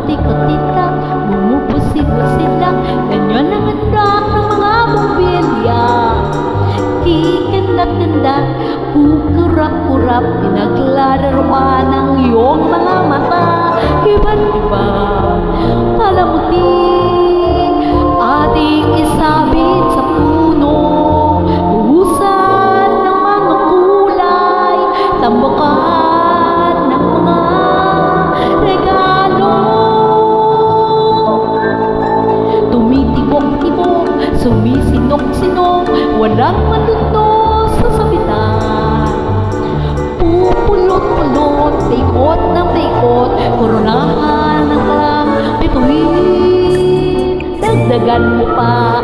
Putik-utik lang, bumubusid-busid lang, ganyan ang handak ng mga bumbilya. Kikindat-kindat, kukurap-kurap, pinaglalaroan ng iyong mga mata. Iba't iba, palamuti, ating isabit sa puno. Buhusan ng mga kulay, tambakan ng mga regalo. Tumitibok-tibok, sumisinok-sinok, walang matuto sa sabitan. Pupulot-pulot, paikot ng paikot, koronahan ng lang bituin. Dagdagan mo pa